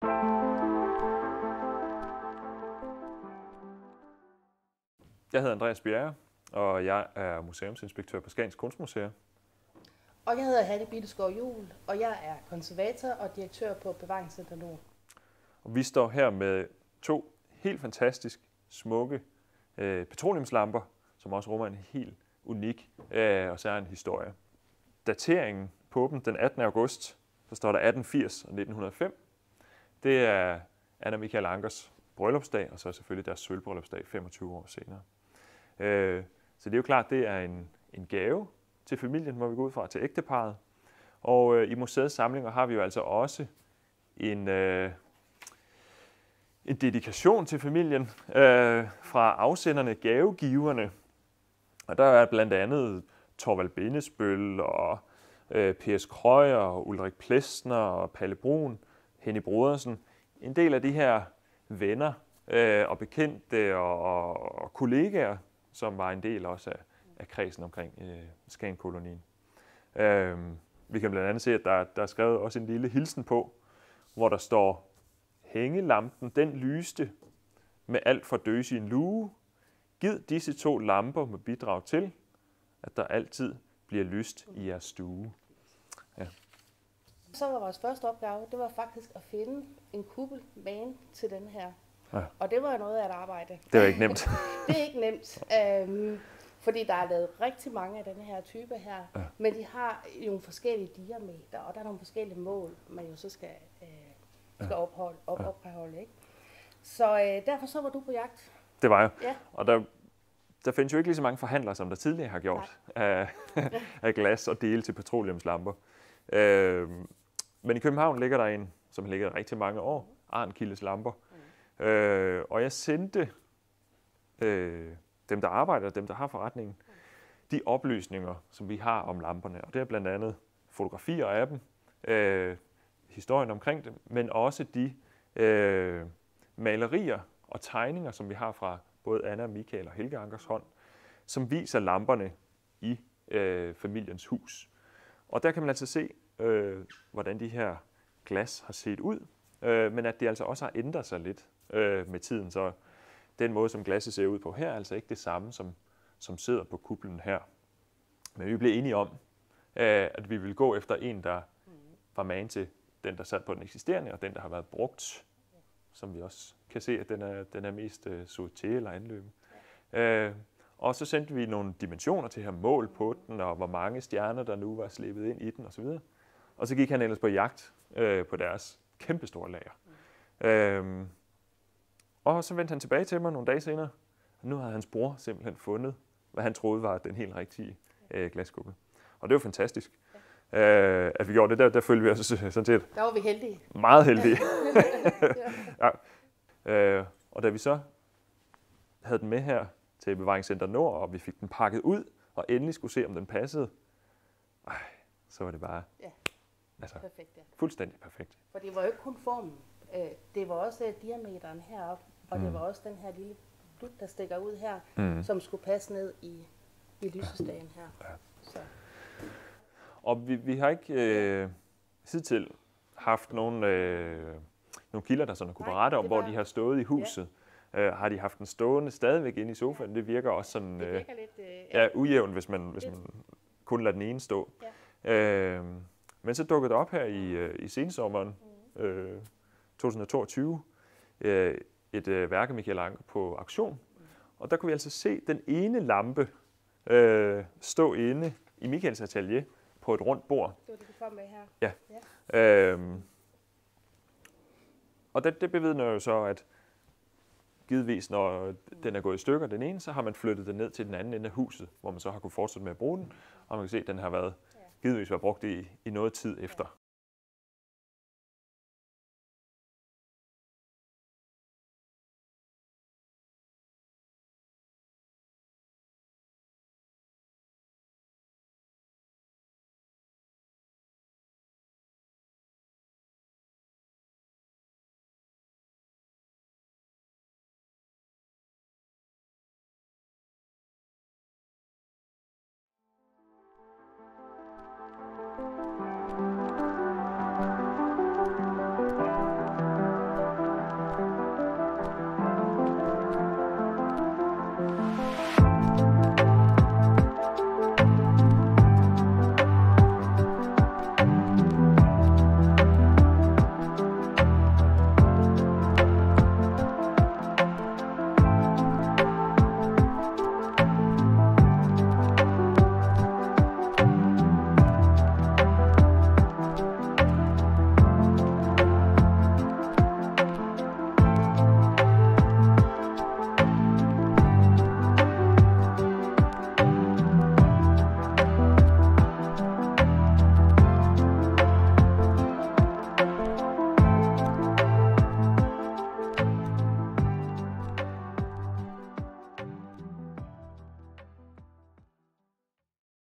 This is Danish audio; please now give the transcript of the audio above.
Jeg hedder Andreas Bjerre, og jeg er museumsinspektør på Skagens Kunstmuseum. Og jeg hedder Hanne Bitteskov Juhl, og jeg er konservator og direktør på Bevaringscenter Nord. Og vi står her med to helt fantastisk smukke petroleumslamper, som også rummer en helt unik og særlig historie. Dateringen på dem den 18. august, så står der 1880 og 1905. Det er Anna Michael Ankers bryllupsdag, og så selvfølgelig deres sølvbryllupsdag 25 år senere. Så det er jo klart, det er en gave til familien, må vi gå ud fra, til ægteparret. Og i museets samlinger har vi jo altså også en dedikation til familien fra afsenderne, gavegiverne. Og der er blandt andet Thorvald Bindesbøll og P.S. Krøyer og Ulrik Plesner og Palle Brun, Henny Brodersen. En del af de her venner og bekendte og kollegaer, som var en del også af kredsen omkring Skagen-kolonien. Vi kan blandt andet se, at der er skrevet også en lille hilsen på, hvor der står: hængelampen, den lyste med alt for døs i en lue. Gid disse to lamper med bidrag til, at der altid bliver lyst i jeres stue. Ja. Så var vores første opgave, det var faktisk at finde en kuppel magen til den her. Ja. Og det var noget af et arbejde. Det var ikke nemt. Det er ikke nemt, fordi der er lavet rigtig mange af denne her type her. Ja. Men de har nogle forskellige diameter, og der er nogle forskellige mål, man jo så skal opretholde. Ikke? Så derfor så var du på jagt. Det var jeg. Ja. Og der findes jo ikke lige så mange forhandlere, som der tidligere har gjort af glas og dele til petroleumslamper. Men i København ligger der en, som har ligget rigtig mange år, Arnkildes lamper. Og jeg sendte dem, der arbejder, dem, der har forretningen, de oplysninger, som vi har om lamperne. Og det er blandt andet fotografier af dem, historien omkring dem, men også de malerier og tegninger, som vi har fra både Anna, Michael og Helge Ankers hånd, som viser lamperne i familiens hus. Og der kan man altså se, hvordan de her glas har set ud, men at de altså også har ændret sig lidt med tiden. Så den måde, som glasset ser ud på her, er altså ikke det samme, som sidder på kuplen her. Men vi blev enige om, at vi ville gå efter en, der var magen til den, der sad på den eksisterende, og den, der har været brugt, som vi også kan se, at den er mest sået til eller anløbet. Og så sendte vi nogle dimensioner til her, mål på den, og hvor mange stjerner, der nu var slæbet ind i den osv. Og så gik han ellers på jagt på deres kæmpestore lager. Og så vendte han tilbage til mig nogle dage senere, og nu havde hans bror simpelthen fundet, hvad han troede var den helt rigtige glaskuppel. Og det var fantastisk, at vi gjorde det. Der følte vi os sådan set. Der var vi heldige. Meget heldige. Ja. Og da vi så havde den med her til Bevaringscenter Nord, og vi fik den pakket ud, og endelig skulle se, om den passede, så var det bare perfekt, ja. fuldstændig perfekt. For det var jo ikke kun formen. Det var også diameteren heroppe, og det var også den her lille dut, der stikker ud her, som skulle passe ned i lysestagen her. Ja. Så. Og vi har ikke hidtil haft nogle kilder, der sådan kunne berette om, hvor de har stået i huset. Ja. Har de haft den stående stadigvæk inde i sofaen? Det virker også sådan det virker lidt, ujævnt, hvis man kun lader den ene stå. Ja. Men så dukkede det op her i sensommeren 2022 et værk af Michael Anker på auktion. Og der kunne vi altså se den ene lampe stå inde i Michaels atelier på et rundt bord. Det var det, du kom med her. Ja. Og det bevidner jo så, at givetvis, når den er gået i stykker, den ene, så har man flyttet den ned til den anden ende af huset, hvor man så har kunne fortsætte med at bruge den. Og man kan se, at den har været givetvis været brugt i noget tid efter.